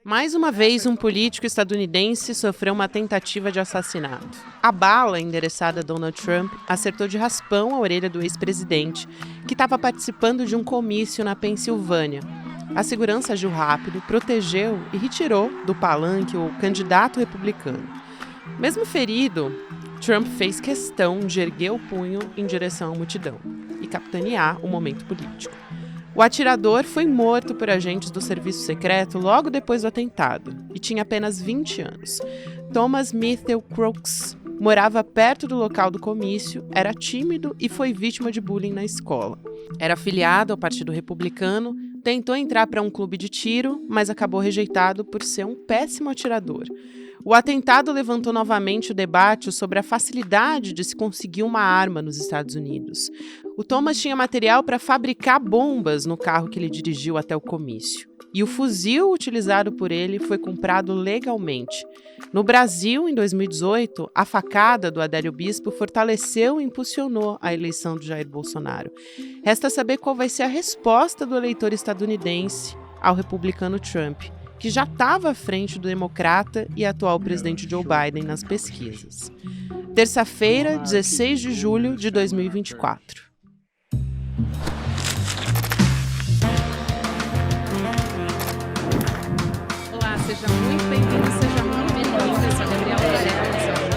Mais uma vez, um político estadunidense sofreu uma tentativa de assassinato. A bala, endereçada a Donald Trump, acertou de raspão a orelha do ex-presidente, que estava participando de um comício na Pensilvânia. A segurança agiu rápido, protegeu e retirou do palanque o candidato republicano. Mesmo ferido, Trump fez questão de erguer o punho em direção à multidão e capitanear o momento político. O atirador foi morto por agentes do serviço secreto logo depois do atentado e tinha apenas 20 anos. Thomas Mitchell Crooks morava perto do local do comício, era tímido e foi vítima de bullying na escola. Era afiliado ao Partido Republicano, tentou entrar para um clube de tiro, mas acabou rejeitado por ser um péssimo atirador. O atentado levantou novamente o debate sobre a facilidade de se conseguir uma arma nos Estados Unidos. O Thomas tinha material para fabricar bombas no carro que ele dirigiu até o comício. E o fuzil utilizado por ele foi comprado legalmente. No Brasil, em 2018, a facada do Adélio Bispo fortaleceu e impulsionou a eleição de Jair Bolsonaro. Resta saber qual vai ser a resposta do eleitor estadunidense ao republicano Trump, que já estava à frente do democrata e atual presidente Joe Biden nas pesquisas. Terça-feira, 16 de julho de 2024. Olá, seja muito bem-vindo, seja muito bem-vinda. Eu sou a Gabriela Varela, esse é o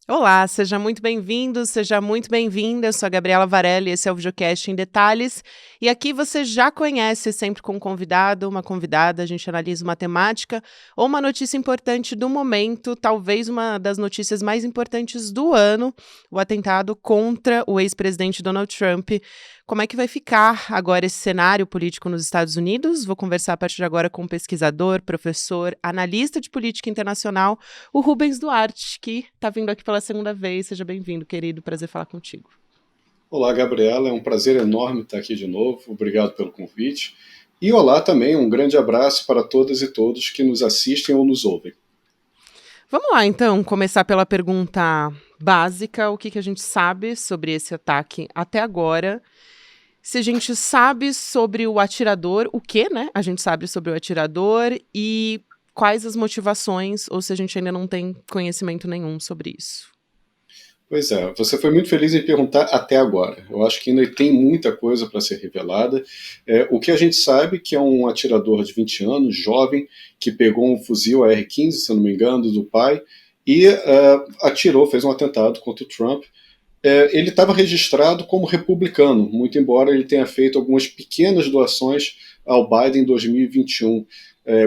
Olá, seja muito bem-vindo, seja muito bem-vinda. Eu sou a Gabriela Varela e esse é o Videocast em Detalhes. E aqui você já conhece, sempre com um convidado, uma convidada, a gente analisa uma temática ou uma notícia importante do momento, talvez uma das notícias mais importantes do ano, o atentado contra o ex-presidente Donald Trump. Como é que vai ficar agora esse cenário político nos Estados Unidos? Vou conversar a partir de agora com um pesquisador, professor, analista de política internacional, o Rubens Duarte, que está vindo aqui pela segunda vez. Seja bem-vindo, querido. Prazer falar contigo. Olá, Gabriela. É um prazer enorme estar aqui de novo. Obrigado pelo convite. E olá também, um grande abraço para todas e todos que nos assistem ou nos ouvem. Vamos lá, então, começar pela pergunta básica. O que a gente sabe sobre esse ataque até agora? Se a gente sabe sobre o atirador, o que, né? A gente sabe sobre o atirador e quais as motivações, ou se a gente ainda não tem conhecimento nenhum sobre isso. Pois é, você foi muito feliz em perguntar até agora. Eu acho que ainda tem muita coisa para ser revelada. O que a gente sabe que é um atirador de 20 anos, jovem, que pegou um fuzil AR-15, se eu não me engano, do pai, e atirou, fez um atentado contra o Trump. Ele estava registrado como republicano, muito embora ele tenha feito algumas pequenas doações ao Biden em 2021,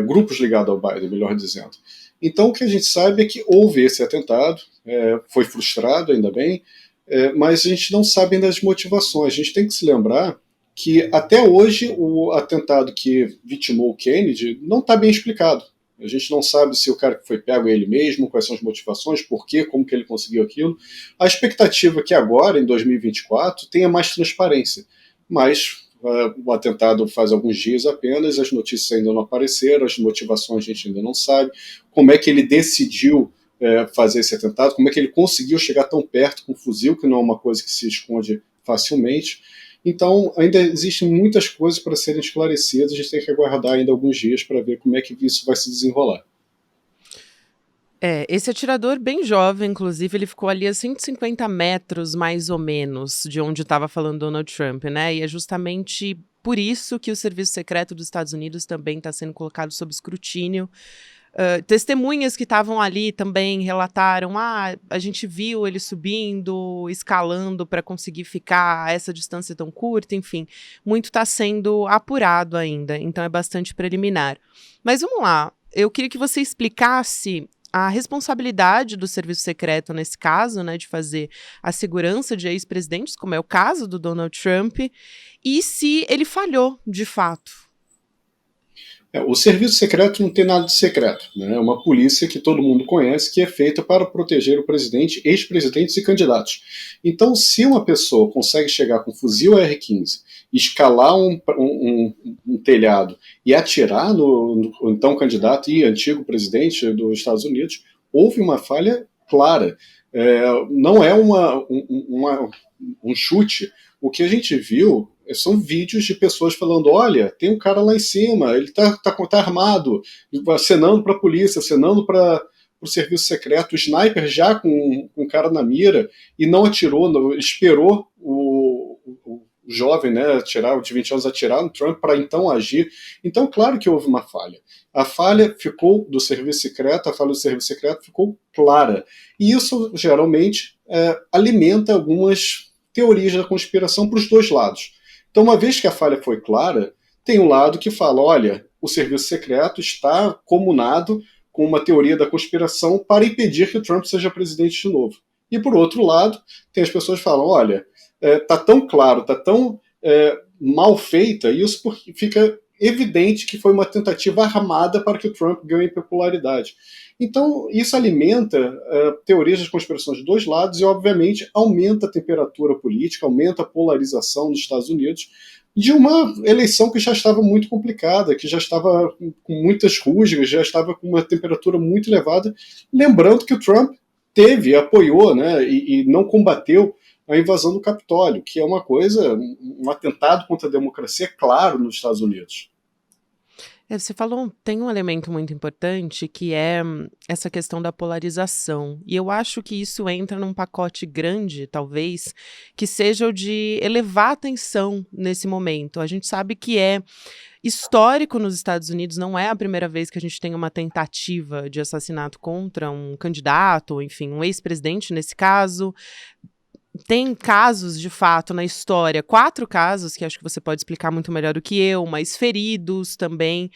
grupos ligados ao Biden, melhor dizendo. Então, o que a gente sabe é que houve esse atentado, foi frustrado, ainda bem, mas a gente não sabe ainda as motivações. A gente tem que se lembrar que, até hoje, o atentado que vitimou o Kennedy não está bem explicado. A gente não sabe se o cara que foi pego é ele mesmo, quais são as motivações, por quê, como que ele conseguiu aquilo. A expectativa é que agora, em 2024, tenha mais transparência. Mas o atentado faz alguns dias apenas, as notícias ainda não apareceram, as motivações a gente ainda não sabe. Como é que ele decidiu fazer esse atentado, como é que ele conseguiu chegar tão perto com um fuzil, que não é uma coisa que se esconde facilmente. Então, ainda existem muitas coisas para serem esclarecidas, a gente tem que aguardar ainda alguns dias para ver como é que isso vai se desenrolar. Esse atirador bem jovem, inclusive, ele ficou ali a 150 metros, mais ou menos, de onde estava falando Donald Trump, né? E é justamente por isso que o Serviço Secreto dos Estados Unidos também está sendo colocado sob escrutínio. Testemunhas que estavam ali também relataram: a gente viu ele subindo, escalando para conseguir ficar a essa distância tão curta, enfim, muito está sendo apurado ainda, então é bastante preliminar. Mas vamos lá, eu queria que você explicasse a responsabilidade do serviço secreto nesse caso, né, de fazer a segurança de ex-presidentes, como é o caso do Donald Trump, e se ele falhou de fato. O serviço secreto não tem nada de secreto, né? É uma polícia que todo mundo conhece, que é feita para proteger o presidente, ex-presidentes e candidatos. Então, se uma pessoa consegue chegar com um fuzil AR-15, escalar um telhado e atirar no então candidato e antigo presidente dos Estados Unidos, houve uma falha clara. Não é um chute. O que a gente viu são vídeos de pessoas falando: olha, tem um cara lá em cima, ele tá armado, acenando para a polícia, acenando para o serviço secreto, o sniper já com o cara na mira, e não atirou, esperou o jovem, né, o de 20 anos atirar no Trump para então agir. Então, claro que houve uma falha. A falha ficou do serviço secreto, a falha do serviço secreto ficou clara. E isso, geralmente, alimenta algumas teorias da conspiração para os dois lados. Então, uma vez que a falha foi clara, tem um lado que fala: olha, o serviço secreto está comunado com uma teoria da conspiração para impedir que o Trump seja presidente de novo. E, por outro lado, tem as pessoas que falam: olha, está tão claro, está tão mal feita, e isso porque fica evidente que foi uma tentativa armada para que o Trump ganhe popularidade. Então, isso alimenta teorias de conspiração de dois lados e, obviamente, aumenta a temperatura política, aumenta a polarização nos Estados Unidos de uma eleição que já estava muito complicada, que já estava com muitas rusgas, já estava com uma temperatura muito elevada. Lembrando que o Trump apoiou, né, e não combateu a invasão do Capitólio, que é uma coisa, um atentado contra a democracia claro nos Estados Unidos. Você falou, tem um elemento muito importante que é essa questão da polarização. E eu acho que isso entra num pacote grande, talvez, que seja o de elevar a tensão nesse momento. A gente sabe que é histórico nos Estados Unidos, não é a primeira vez que a gente tem uma tentativa de assassinato contra um candidato, ou enfim, um ex-presidente nesse caso. Tem casos, de fato, na história, 4 casos, que acho que você pode explicar muito melhor do que eu, mas feridos também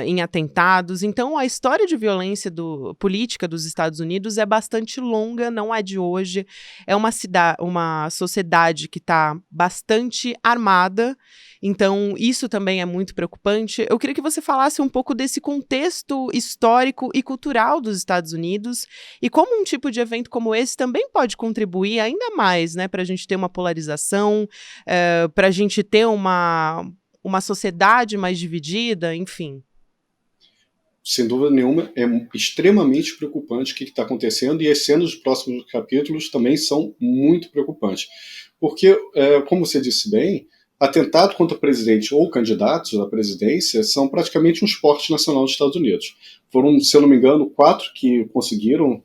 em atentados. Então, a história de violência política dos Estados Unidos é bastante longa, não é de hoje. É uma sociedade que está bastante armada, então isso também é muito preocupante. Eu queria que você falasse um pouco desse contexto histórico e cultural dos Estados Unidos e como um tipo de evento como esse também pode contribuir ainda mais, né, para a gente ter uma polarização, para a gente ter uma sociedade mais dividida, enfim. Sem dúvida nenhuma, é extremamente preocupante o que está acontecendo, e as cenas dos próximos capítulos também são muito preocupantes. Porque, como você disse bem, atentado contra presidente ou candidatos à presidência são praticamente um esporte nacional dos Estados Unidos. Foram, se eu não me engano, 4 que conseguiram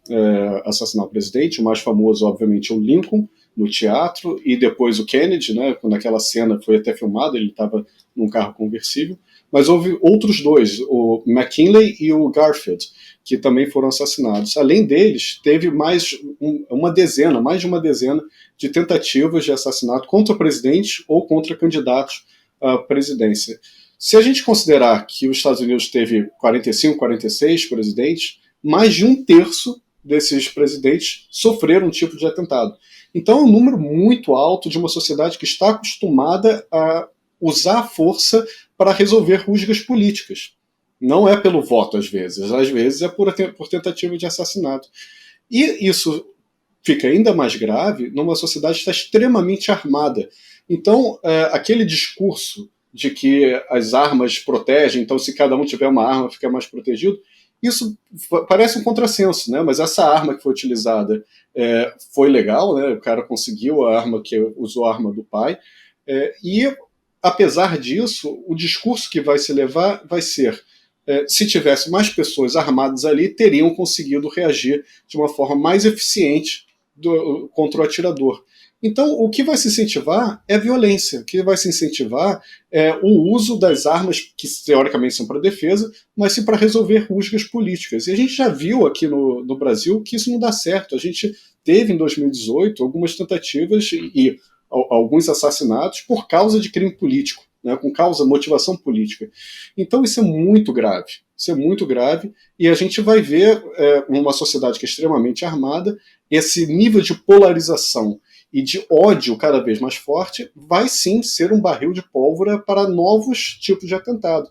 assassinar o presidente. O mais famoso, obviamente, é o Lincoln, no teatro, e depois o Kennedy, né, naquela cena foi até filmado, ele estava num carro conversível. Mas houve outros 2, o McKinley e o Garfield, que também foram assassinados. Além deles, teve mais de uma dezena de tentativas de assassinato contra o presidente ou contra candidatos à presidência. Se a gente considerar que os Estados Unidos teve 45, 46 presidentes, mais de 1/3 desses presidentes sofreram um tipo de atentado. Então é um número muito alto de uma sociedade que está acostumada a usar a força para resolver rusgas políticas. Não é pelo voto, às vezes é por tentativa de assassinato. E isso fica ainda mais grave numa sociedade que está extremamente armada. Então, aquele discurso de que as armas protegem, então se cada um tiver uma arma fica mais protegido, isso parece um contrassenso, né? Mas essa arma que foi utilizada foi legal, né? O cara conseguiu a arma, que usou a arma do pai, e apesar disso, o discurso que vai se levar vai ser: se tivesse mais pessoas armadas ali, teriam conseguido reagir de uma forma mais eficiente contra o atirador. Então, o que vai se incentivar é a violência. O que vai se incentivar é o uso das armas, que teoricamente são para defesa, mas sim para resolver rusgas políticas. E a gente já viu aqui no Brasil que isso não dá certo. A gente teve, em 2018, algumas tentativas e alguns assassinatos por causa de crime político, né, com motivação política. Então isso é muito grave. Isso é muito grave, e a gente vai ver uma sociedade que é extremamente armada, esse nível de polarização e de ódio cada vez mais forte vai sim ser um barril de pólvora para novos tipos de atentado.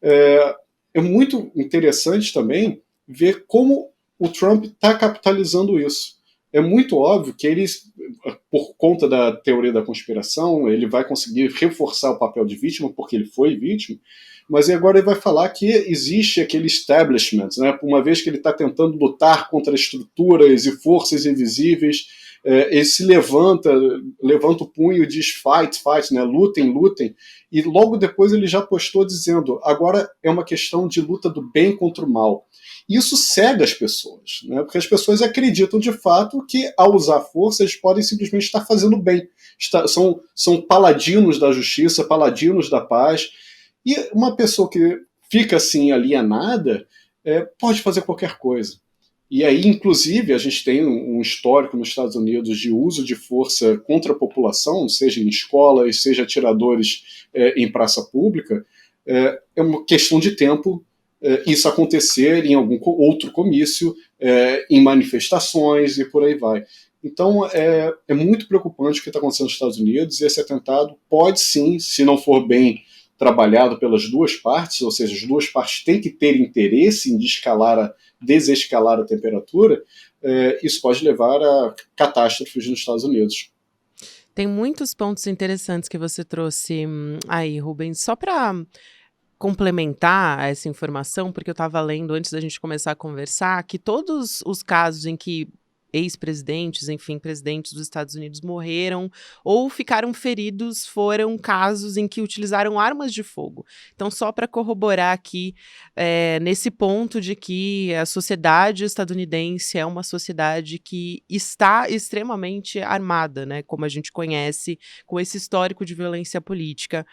É muito interessante também ver como o Trump está capitalizando isso. É muito óbvio que ele, por conta da teoria da conspiração, ele vai conseguir reforçar o papel de vítima, porque ele foi vítima, mas agora ele vai falar que existe aquele establishment, né? Uma vez que ele está tentando lutar contra estruturas e forças invisíveis, ele se levanta o punho e diz fight, fight, né? Lutem, lutem, e logo depois ele já postou dizendo, agora é uma questão de luta do bem contra o mal. Isso cega as pessoas, né? Porque as pessoas acreditam de fato que ao usar força eles podem simplesmente estar fazendo bem, são paladinos da justiça, paladinos da paz, e uma pessoa que fica assim alienada pode fazer qualquer coisa. E aí, inclusive, a gente tem um histórico nos Estados Unidos de uso de força contra a população, seja em escolas, seja atiradores em praça pública. É uma questão de tempo isso acontecer em algum outro comício, em manifestações e por aí vai. Então, é muito preocupante o que está acontecendo nos Estados Unidos, e esse atentado pode sim, se não for bem trabalhado pelas duas partes, ou seja, as duas partes têm que ter interesse em desescalar a temperatura, isso pode levar a catástrofes nos Estados Unidos. Tem muitos pontos interessantes que você trouxe aí, Rubens. Só para complementar essa informação, porque eu estava lendo antes da gente começar a conversar, que todos os casos em que ex-presidentes, enfim, presidentes dos Estados Unidos morreram ou ficaram feridos foram casos em que utilizaram armas de fogo. Então, só para corroborar aqui, nesse ponto de que a sociedade estadunidense é uma sociedade que está extremamente armada, né, como a gente conhece, com esse histórico de violência política.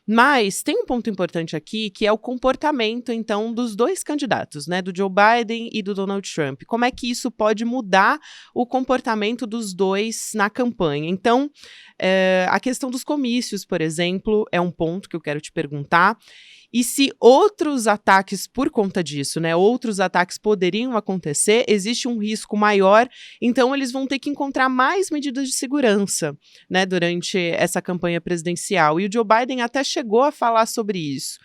Mas tem um ponto importante aqui, que é o comportamento, então, dos dois candidatos, né, do Joe Biden e do Donald Trump. Como é que isso pode mudar o comportamento dos dois na campanha? Então, a questão dos comícios, por exemplo, é um ponto que eu quero te perguntar. E se outros ataques por conta disso, né, outros ataques poderiam acontecer, existe um risco maior, então eles vão ter que encontrar mais medidas de segurança, né, durante essa campanha presidencial. E o Joe Biden até chegou a falar sobre isso.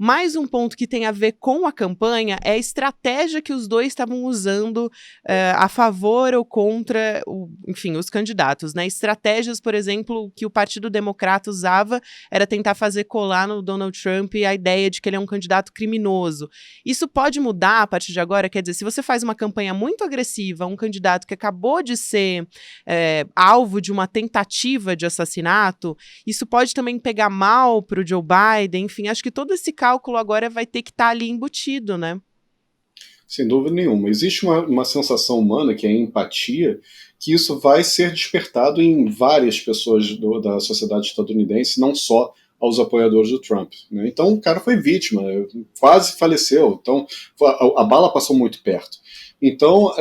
Mais um ponto que tem a ver com a campanha é a estratégia que os dois estavam usando a favor ou contra, enfim, os candidatos, né? Estratégias, por exemplo, que o Partido Democrata usava era tentar fazer colar no Donald Trump a ideia de que ele é um candidato criminoso. Isso pode mudar a partir de agora? Quer dizer, se você faz uma campanha muito agressiva, um candidato que acabou de ser alvo de uma tentativa de assassinato, isso pode também pegar mal para o Joe Biden. Enfim, acho que todo esse cálculo agora vai ter que estar ali embutido, né? Sem dúvida nenhuma. Existe uma sensação humana, que é a empatia, que isso vai ser despertado em várias pessoas da sociedade estadunidense, não só aos apoiadores do Trump, né? Então o cara foi vítima, quase faleceu, então a bala passou muito perto. Então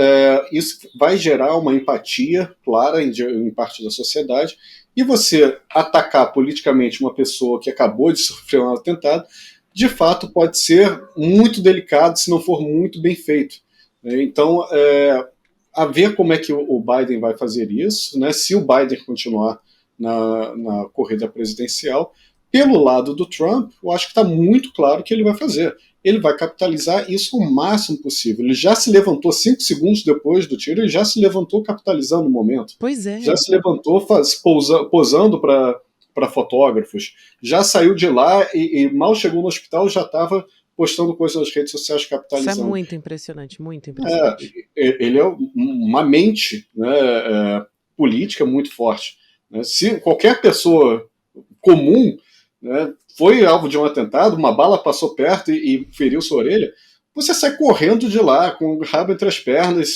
isso vai gerar uma empatia clara em parte da sociedade, e você atacar politicamente uma pessoa que acabou de sofrer um atentado, de fato pode ser muito delicado se não for muito bem feito. Então, a ver como é que o Biden vai fazer isso, né? Se o Biden continuar na corrida presidencial. Pelo lado do Trump, eu acho que está muito claro o que ele vai fazer. Ele vai capitalizar isso o máximo possível. Ele já se levantou 5 segundos depois do tiro, ele já se levantou capitalizando o momento. Pois é. Já se levantou posando para fotógrafos, já saiu de lá e mal chegou no hospital, já estava postando coisas nas redes sociais capitalizando. Isso é muito impressionante, muito impressionante. Ele é uma mente, né, política muito forte. Né? Se qualquer pessoa comum, né, foi alvo de um atentado, uma bala passou perto e feriu sua orelha, você sai correndo de lá com o rabo entre as pernas.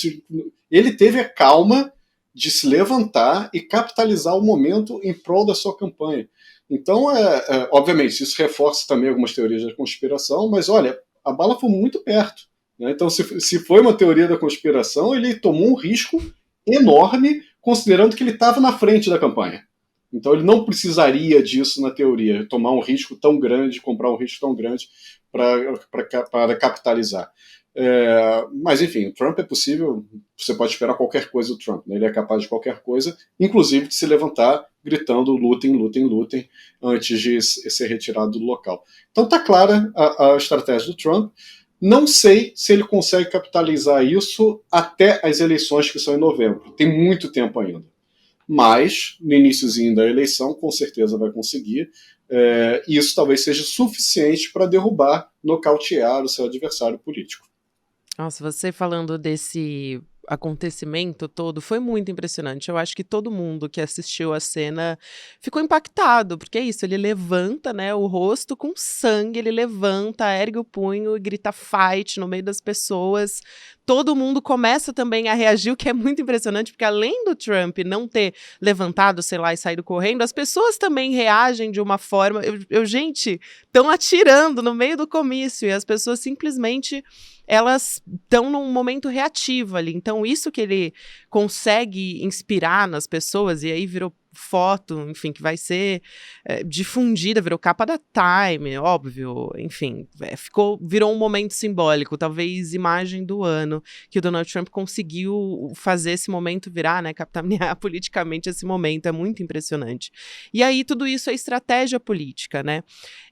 Ele teve a calma de se levantar e capitalizar o momento em prol da sua campanha. Então, obviamente, isso reforça também algumas teorias da conspiração, mas olha, a bala foi muito perto, né? Então, se foi uma teoria da conspiração, ele tomou um risco enorme, considerando que ele estava na frente da campanha. Então, ele não precisaria disso na teoria, tomar um risco tão grande, comprar um risco tão grande para capitalizar. Mas, enfim, o Trump é possível, você pode esperar qualquer coisa do Trump, né? Ele é capaz de qualquer coisa, inclusive de se levantar gritando lutem, lutem, lutem, antes de ser retirado do local. Então está clara a estratégia do Trump. Não sei se ele consegue capitalizar isso até as eleições, que são em novembro. Tem muito tempo ainda. Mas, no iniciozinho da eleição, com certeza vai conseguir. e isso talvez seja suficiente para derrubar, nocautear o seu adversário político. Nossa, você falando desse acontecimento todo foi muito impressionante. Eu acho que todo mundo que assistiu a cena ficou impactado, porque é isso, ele levanta, né, o rosto com sangue, ele levanta, ergue o punho e grita fight no meio das pessoas. Todo mundo começa também a reagir, o que é muito impressionante, porque além do Trump não ter levantado, sei lá, e saído correndo, as pessoas também reagem de uma forma. Gente, estão atirando no meio do comício e as pessoas simplesmente elas estão num momento reativo ali. Então, isso que ele consegue inspirar nas pessoas, e aí virou foto, enfim, que vai ser difundida, virou capa da Time, óbvio, enfim, virou um momento simbólico, talvez imagem do ano, que o Donald Trump conseguiu fazer esse momento virar, né, capitanear politicamente esse momento, é muito impressionante. E aí, tudo isso é estratégia política, né?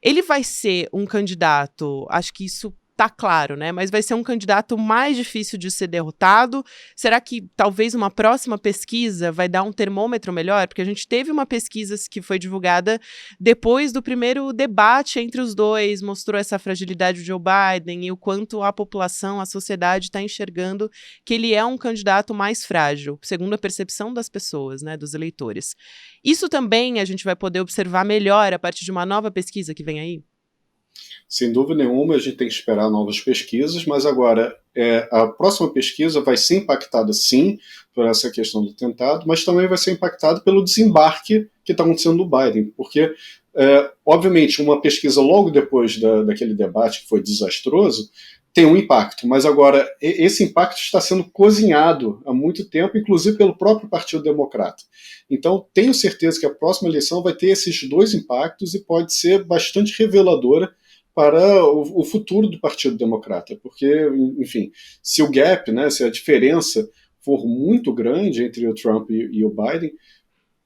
Ele vai ser um candidato, acho que isso tá claro, né? Mas vai ser um candidato mais difícil de ser derrotado? Será que talvez uma próxima pesquisa vai dar um termômetro melhor? Porque a gente teve uma pesquisa que foi divulgada depois do primeiro debate entre os dois, mostrou essa fragilidade do Joe Biden e o quanto a população, a sociedade está enxergando que ele é um candidato mais frágil, segundo a percepção das pessoas, né, dos eleitores. Isso também a gente vai poder observar melhor a partir de uma nova pesquisa que vem aí? Sem dúvida nenhuma, a gente tem que esperar novas pesquisas, mas agora a próxima pesquisa vai ser impactada, sim, por essa questão do atentado, mas também vai ser impactada pelo desembarque que está acontecendo no Biden, porque, obviamente, uma pesquisa logo depois daquele debate que foi desastroso tem um impacto, mas agora esse impacto está sendo cozinhado há muito tempo, inclusive pelo próprio Partido Democrata. Então, tenho certeza que a próxima eleição vai ter esses dois impactos e pode ser bastante reveladora para o futuro do Partido Democrata, porque, enfim, se o gap, né, se a diferença for muito grande entre o Trump e o Biden,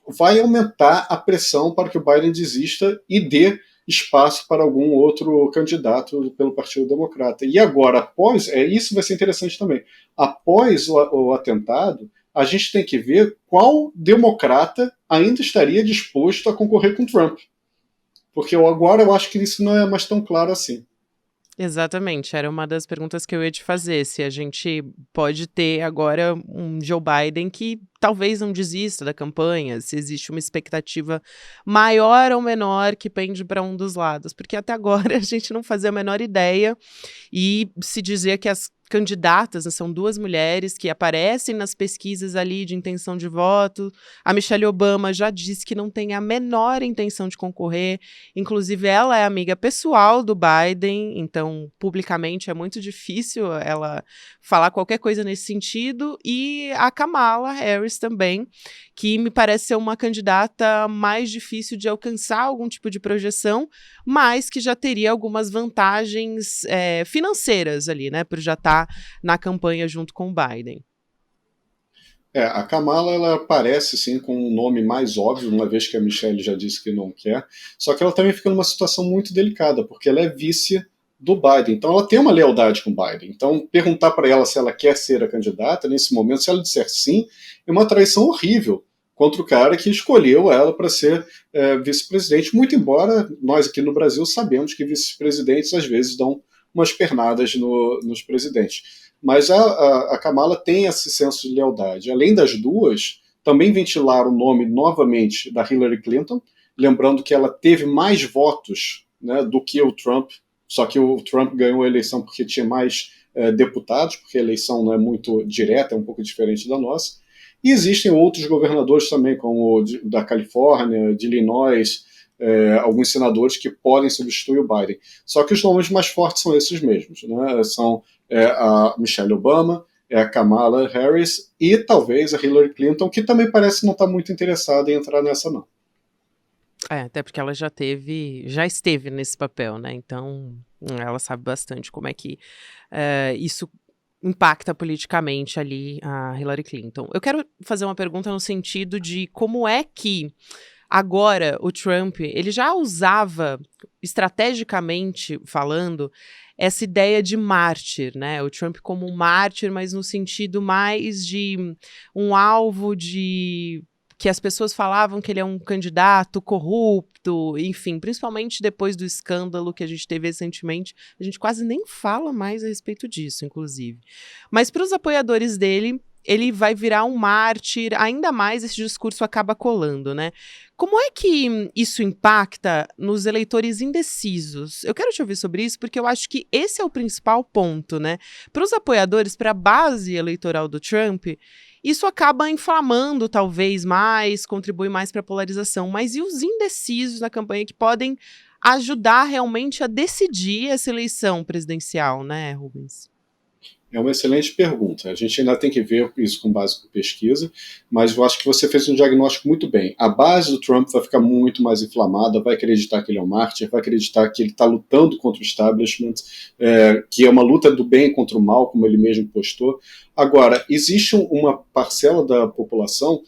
vai aumentar a pressão para que o Biden desista e dê espaço para algum outro candidato pelo Partido Democrata. E agora, após, isso vai ser interessante também, após o atentado, a gente tem que ver qual democrata ainda estaria disposto a concorrer com Trump. Porque agora eu acho que isso não é mais tão claro assim. Exatamente, era uma das perguntas que eu ia te fazer, se a gente pode ter agora um Joe Biden que talvez não desista da campanha, se existe uma expectativa maior ou menor que pende para um dos lados, porque até agora a gente não fazia a menor ideia e se dizia que as candidatas, né, são duas mulheres que aparecem nas pesquisas ali de intenção de voto. A Michelle Obama já disse que não tem a menor intenção de concorrer, inclusive ela é amiga pessoal do Biden, então publicamente é muito difícil ela falar qualquer coisa nesse sentido, e a Kamala Harris também, que me parece ser uma candidata mais difícil de alcançar algum tipo de projeção, mas que já teria algumas vantagens financeiras ali, né, por já estar na campanha junto com o Biden. A Kamala, ela aparece sim com um nome mais óbvio, uma vez que a Michelle já disse que não quer, só que ela também fica numa situação muito delicada, porque ela é vice do Biden, então ela tem uma lealdade com o Biden. Então, perguntar para ela se ela quer ser a candidata, nesse momento, se ela disser sim, é uma traição horrível contra o cara que escolheu ela para ser vice-presidente, muito embora nós aqui no Brasil sabemos que vice-presidentes às vezes dão umas pernadas nos presidentes. Mas a Kamala tem esse senso de lealdade. Além das duas, também ventilaram o nome novamente da Hillary Clinton, lembrando que ela teve mais votos, né, do que o Trump, só que o Trump ganhou a eleição porque tinha mais deputados, porque a eleição não é muito direta, é um pouco diferente da nossa. E existem outros governadores também, como o da Califórnia, de Illinois, alguns senadores que podem substituir o Biden. Só que os nomes mais fortes são esses mesmos, né? São a Michelle Obama, a Kamala Harris e talvez a Hillary Clinton, que também parece não estar muito interessada em entrar nessa, não. Até porque ela já esteve nesse papel, né? Então, ela sabe bastante como é que isso impacta politicamente ali a Hillary Clinton. Eu quero fazer uma pergunta no sentido de como é que agora o Trump, ele já usava, estrategicamente falando, essa ideia de mártir, né? O Trump como um mártir, mas no sentido mais de um alvo que as pessoas falavam que ele é um candidato corrupto, enfim, principalmente depois do escândalo que a gente teve recentemente, a gente quase nem fala mais a respeito disso, inclusive. Mas para os apoiadores dele, ele vai virar um mártir, ainda mais esse discurso acaba colando, né? Como é que isso impacta nos eleitores indecisos? Eu quero te ouvir sobre isso porque eu acho que esse é o principal ponto, né? Para os apoiadores, para a base eleitoral do Trump, isso acaba inflamando talvez mais, contribui mais para a polarização, mas e os indecisos na campanha que podem ajudar realmente a decidir essa eleição presidencial, né, Rubens? É uma excelente pergunta. A gente ainda tem que ver isso com base em pesquisa, mas eu acho que você fez um diagnóstico muito bem. A base do Trump vai ficar muito mais inflamada, vai acreditar que ele é um mártir, vai acreditar que ele está lutando contra o establishment, que é uma luta do bem contra o mal, como ele mesmo postou. Agora, existe uma parcela da população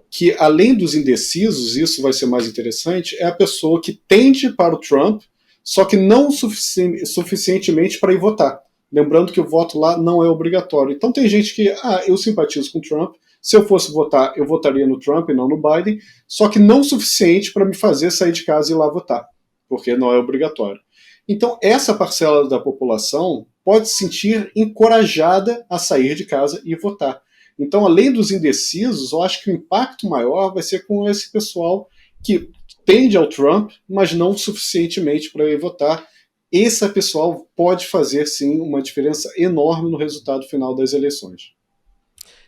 que, além dos indecisos, isso vai ser mais interessante, é a pessoa que tende para o Trump, só que não suficientemente para ir votar. Lembrando que o voto lá não é obrigatório. Então tem gente que, eu simpatizo com o Trump, se eu fosse votar, eu votaria no Trump e não no Biden, só que não o suficiente para me fazer sair de casa e ir lá votar, porque não é obrigatório. Então essa parcela da população pode se sentir encorajada a sair de casa e votar. Então, além dos indecisos, eu acho que o impacto maior vai ser com esse pessoal que tende ao Trump, mas não suficientemente para ir votar. Esse pessoal pode fazer, sim, uma diferença enorme no resultado final das eleições.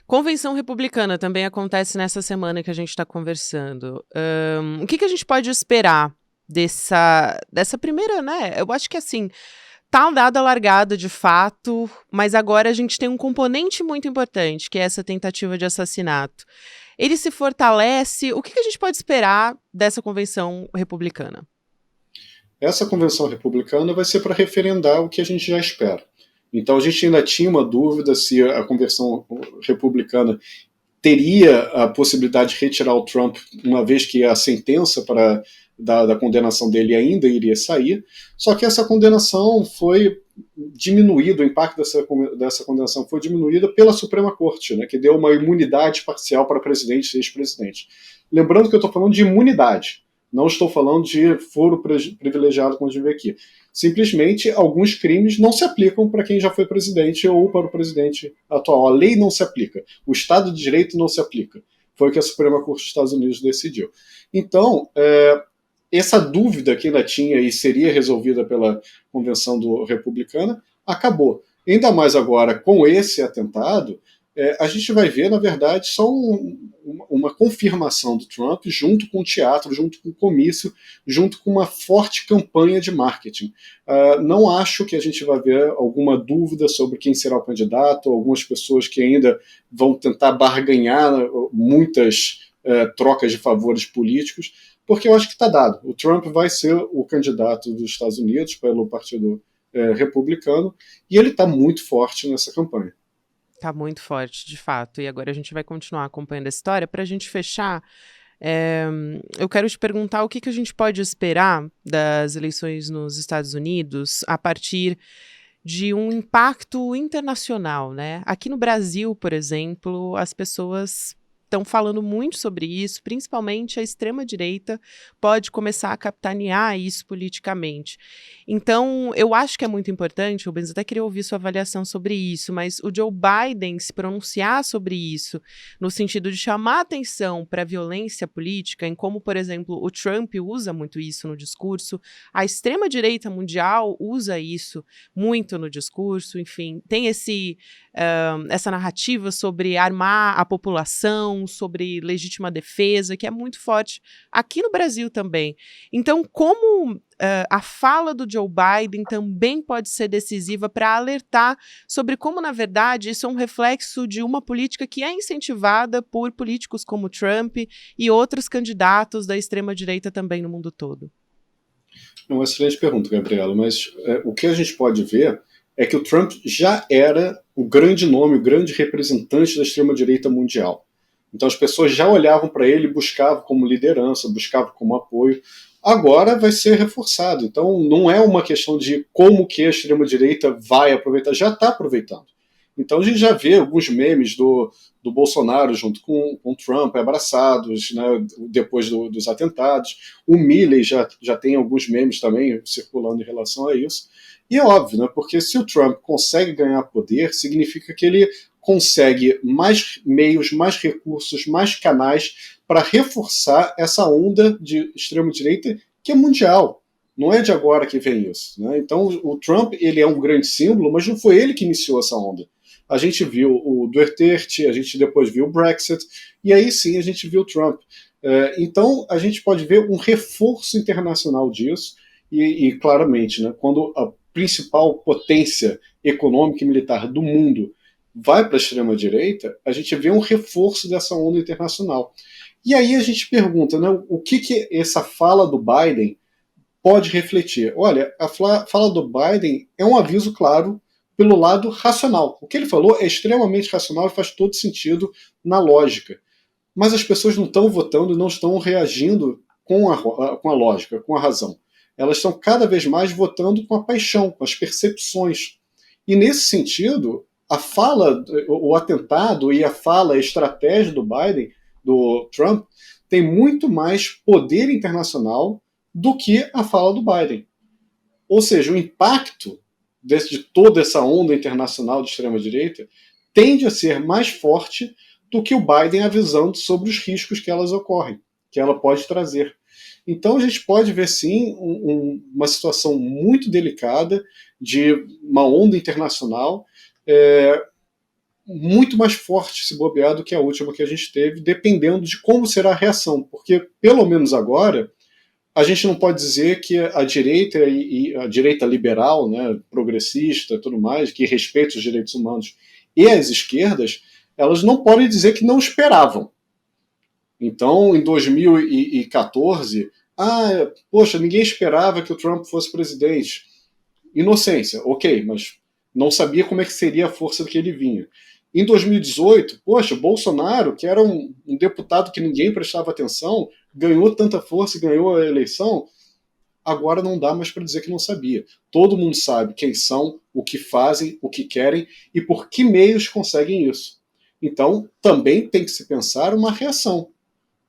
Convenção republicana também acontece nessa semana que a gente está conversando. O que a gente pode esperar dessa primeira, né? Eu acho que, assim, tá dada a largada de fato, mas agora a gente tem um componente muito importante, que é essa tentativa de assassinato. Ele se fortalece. O que a gente pode esperar dessa convenção republicana? Essa convenção republicana vai ser para referendar o que a gente já espera. Então a gente ainda tinha uma dúvida se a convenção republicana teria a possibilidade de retirar o Trump, uma vez que a sentença da condenação dele ainda iria sair, só que essa condenação foi diminuída, o impacto dessa condenação foi diminuída pela Suprema Corte, né, que deu uma imunidade parcial para presidente e ex-presidente. Lembrando que eu estou falando de imunidade, não estou falando de foro privilegiado, como a gente vê aqui. Simplesmente, alguns crimes não se aplicam para quem já foi presidente ou para o presidente atual. A lei não se aplica. O Estado de Direito não se aplica. Foi o que a Suprema Corte dos Estados Unidos decidiu. Então, essa dúvida que ainda tinha e seria resolvida pela Convenção Republicana acabou. Ainda mais agora, com esse atentado, a gente vai ver, na verdade, só uma confirmação do Trump junto com o teatro, junto com o comício, junto com uma forte campanha de marketing. Não acho que a gente vai ver alguma dúvida sobre quem será o candidato, algumas pessoas que ainda vão tentar barganhar muitas trocas de favores políticos, porque eu acho que está dado. O Trump vai ser o candidato dos Estados Unidos pelo Partido Republicano e ele está muito forte nessa campanha. Tá muito forte, de fato. E agora a gente vai continuar acompanhando a história. Para a gente fechar, eu quero te perguntar o que a gente pode esperar das eleições nos Estados Unidos a partir de um impacto internacional, né? Aqui no Brasil, por exemplo, as pessoas estão falando muito sobre isso, principalmente a extrema-direita pode começar a capitanear isso politicamente. Então, eu acho que é muito importante, Rubens, até queria ouvir sua avaliação sobre isso, mas o Joe Biden se pronunciar sobre isso, no sentido de chamar atenção para a violência política, em como, por exemplo, o Trump usa muito isso no discurso, a extrema-direita mundial usa isso muito no discurso, enfim, tem essa narrativa sobre armar a população, sobre legítima defesa, que é muito forte aqui no Brasil também. Então, como a fala do Joe Biden também pode ser decisiva para alertar sobre como, na verdade, isso é um reflexo de uma política que é incentivada por políticos como Trump e outros candidatos da extrema-direita também no mundo todo? É uma excelente pergunta, Gabriela, mas o que a gente pode ver é que o Trump já era o grande nome, o grande representante da extrema-direita mundial. Então as pessoas já olhavam para ele, buscavam como liderança, buscavam como apoio. Agora vai ser reforçado. Então não é uma questão de como que a extrema-direita vai aproveitar, já está aproveitando. Então a gente já vê alguns memes do Bolsonaro junto com o Trump, abraçados, né, depois dos atentados. O Milley já tem alguns memes também circulando em relação a isso. E é óbvio, né, porque se o Trump consegue ganhar poder, significa que ele consegue mais meios, mais recursos, mais canais para reforçar essa onda de extrema-direita que é mundial. Não é de agora que vem isso. Né? Então, o Trump ele é um grande símbolo, mas não foi ele que iniciou essa onda. A gente viu o Duterte, a gente depois viu o Brexit, e aí sim a gente viu o Trump. Então, a gente pode ver um reforço internacional disso, e claramente, né, quando a principal potência econômica e militar do mundo vai para a extrema-direita, a gente vê um reforço dessa onda internacional. E aí a gente pergunta, né, o que essa fala do Biden pode refletir? Olha, a fala do Biden é um aviso claro pelo lado racional. O que ele falou é extremamente racional e faz todo sentido na lógica. Mas as pessoas não estão votando e não estão reagindo com a lógica, com a razão. Elas estão cada vez mais votando com a paixão, com as percepções. E nesse sentido, a fala, o atentado e a fala, a estratégia do Biden, do Trump, tem muito mais poder internacional do que a fala do Biden. Ou seja, o impacto de toda essa onda internacional de extrema-direita tende a ser mais forte do que o Biden avisando sobre os riscos que elas ocorrem, que ela pode trazer. Então a gente pode ver sim uma situação muito delicada de uma onda internacional muito mais forte se bobear do que a última que a gente teve, dependendo de como será a reação, porque pelo menos agora a gente não pode dizer que a direita e a direita liberal, né, progressista, tudo mais, que respeita os direitos humanos, e as esquerdas, elas não podem dizer que não esperavam. Então, em 2014, poxa, ninguém esperava que o Trump fosse presidente. Inocência, ok, mas não sabia como é que seria a força que ele vinha. Em 2018, poxa, Bolsonaro, que era um deputado que ninguém prestava atenção, ganhou tanta força e ganhou a eleição, agora não dá mais para dizer que não sabia. Todo mundo sabe quem são, o que fazem, o que querem e por que meios conseguem isso. Então, também tem que se pensar uma reação.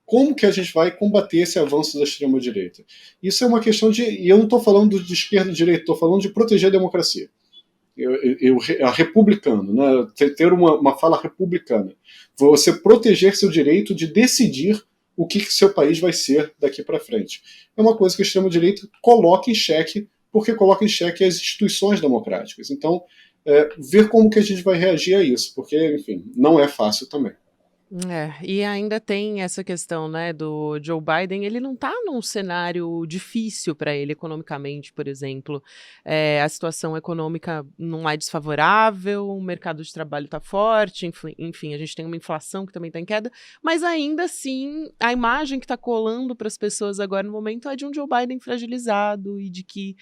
Como que a gente vai combater esse avanço da extrema-direita? Isso é uma questão de... E eu não estou falando de esquerda e direita, estou falando de proteger a democracia. Republicano, né? Ter uma fala republicana. Você proteger seu direito de decidir o que seu país vai ser daqui para frente. É uma coisa que a extrema-direita coloca em xeque, porque coloca em xeque as instituições democráticas. Então, ver como que a gente vai reagir a isso, porque, enfim, não é fácil também. E ainda tem essa questão, né, do Joe Biden, ele não está num cenário difícil para ele economicamente, por exemplo. A situação econômica não é desfavorável, o mercado de trabalho está forte, enfim, a gente tem uma inflação que também está em queda, mas ainda assim, a imagem que está colando para as pessoas agora no momento é de um Joe Biden fragilizado e de que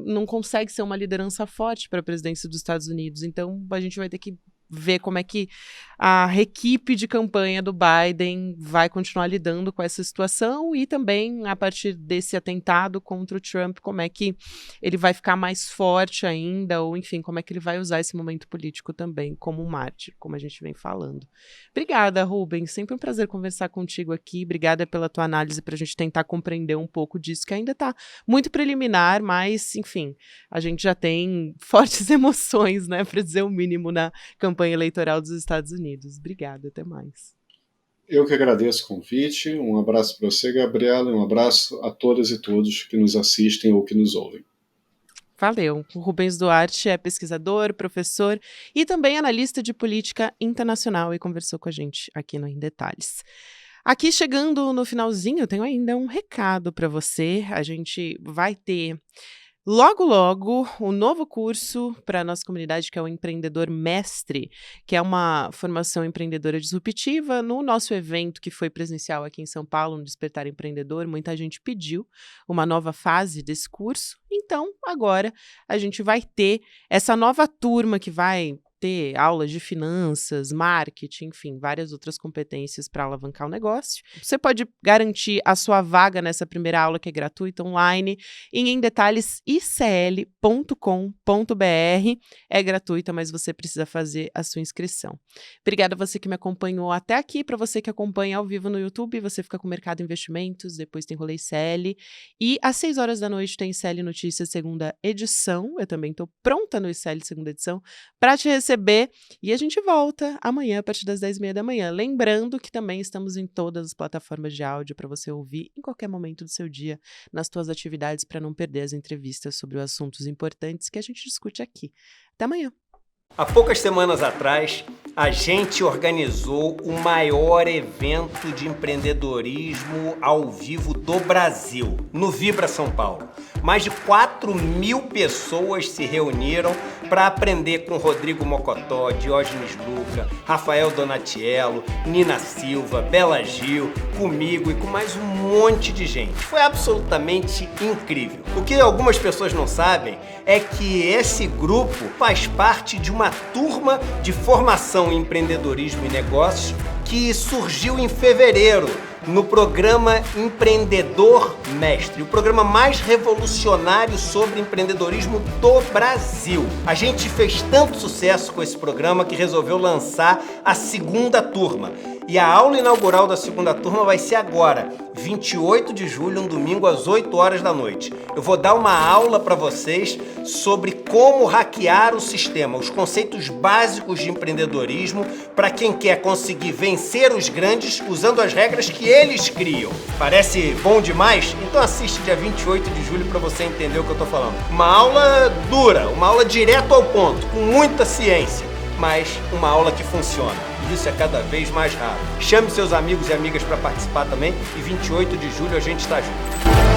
não consegue ser uma liderança forte para a presidência dos Estados Unidos. Então, a gente vai ter que ver como é que a equipe de campanha do Biden vai continuar lidando com essa situação e também, a partir desse atentado contra o Trump, como é que ele vai ficar mais forte ainda, ou enfim, como é que ele vai usar esse momento político também como um mártir, como a gente vem falando. Obrigada, Rubens, sempre um prazer conversar contigo aqui, obrigada pela tua análise para a gente tentar compreender um pouco disso, que ainda está muito preliminar, mas, enfim, a gente já tem fortes emoções, né, para dizer o mínimo, na campanha eleitoral dos Estados Unidos. Obrigada, até mais. Eu que agradeço o convite, um abraço para você, Gabriela, e um abraço a todas e todos que nos assistem ou que nos ouvem. Valeu. O Rubens Duarte é pesquisador, professor e também analista de política internacional e conversou com a gente aqui no Em Detalhes. Aqui, chegando no finalzinho, eu tenho ainda um recado para você. A gente vai ter logo, logo, um novo curso para a nossa comunidade, que é o Empreendedor Mestre, que é uma formação empreendedora disruptiva. No nosso evento, que foi presencial aqui em São Paulo, no Despertar Empreendedor, muita gente pediu uma nova fase desse curso. Então, agora, a gente vai ter essa nova turma que vai ter aulas de finanças, marketing, enfim, várias outras competências para alavancar o negócio. Você pode garantir a sua vaga nessa primeira aula, que é gratuita, online, em detalhes icl.com.br. É gratuita, mas você precisa fazer a sua inscrição. Obrigada a você que me acompanhou até aqui. Para você que acompanha ao vivo no YouTube, você fica com o Mercado Investimentos, depois tem Rolê ICL. E às 6 horas da noite tem ICL Notícias, segunda edição. Eu também estou pronta no ICL, segunda edição, para te receber. E a gente volta amanhã, a partir das 10h30 da manhã. Lembrando que também estamos em todas as plataformas de áudio para você ouvir em qualquer momento do seu dia, nas suas atividades, para não perder as entrevistas sobre os assuntos importantes que a gente discute aqui. Até amanhã. Há poucas semanas atrás, a gente organizou o maior evento de empreendedorismo ao vivo do Brasil, no Vibra São Paulo. Mais de 4.000 pessoas se reuniram para aprender com Rodrigo Mocotó, Diógenes Luca, Rafael Donatiello, Nina Silva, Bela Gil, comigo e com mais um monte de gente. Foi absolutamente incrível. O que algumas pessoas não sabem é que esse grupo faz parte de uma turma de formação em empreendedorismo e negócios que surgiu em fevereiro no programa Empreendedor Mestre, o programa mais revolucionário sobre empreendedorismo do Brasil. A gente fez tanto sucesso com esse programa que resolveu lançar a segunda turma. E a aula inaugural da segunda turma vai ser agora, 28 de julho, um domingo às 8 horas da noite. Eu vou dar uma aula para vocês sobre como hackear o sistema, os conceitos básicos de empreendedorismo para quem quer conseguir vencer os grandes usando as regras que eles criam. Parece bom demais? Então assiste dia 28 de julho para você entender o que eu tô falando. Uma aula dura, uma aula direto ao ponto, com muita ciência, mas uma aula que funciona. Isso é cada vez mais raro. Chame seus amigos e amigas para participar também e 28 de julho a gente está junto.